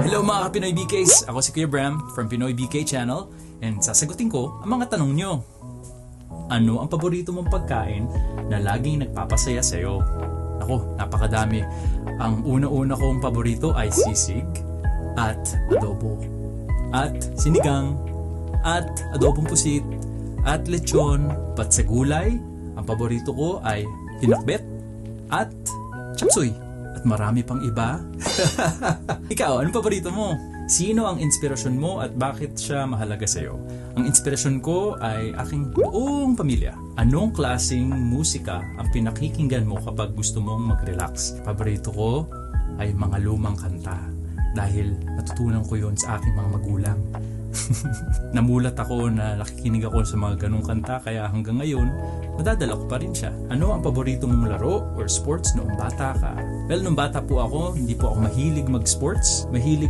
Hello mga ka-Pinoy BKs! Ako si Kuya Bram from Pinoy BK Channel and sasagutin ko ang mga tanong nyo. Ano ang paborito mong pagkain na laging nagpapasaya sa'yo? Ako, napakadami. Ang una-una kong paborito ay sisig at adobo at sinigang at adobong pusit at lechon, patsagulay. Ang paborito ko ay pinakbet at chapsuy. At marami pang iba. Ikaw, anong paborito mo? Sino ang inspirasyon mo at bakit siya mahalaga sa'yo? Ang inspirasyon ko ay aking buong pamilya. Anong klaseng musika ang pinakikinggan mo kapag gusto mong mag-relax? Paborito ko ay mga lumang kanta dahil natutunan ko yon sa aking mga magulang. Namulat ako na nakikinig ako sa mga ganong kanta kaya hanggang ngayon nadadala ko pa rin siya. Ano ang paborito mong laro or sports noong bata ka? Well, noong bata po ako, hindi po ako mahilig mag-sports. Mahilig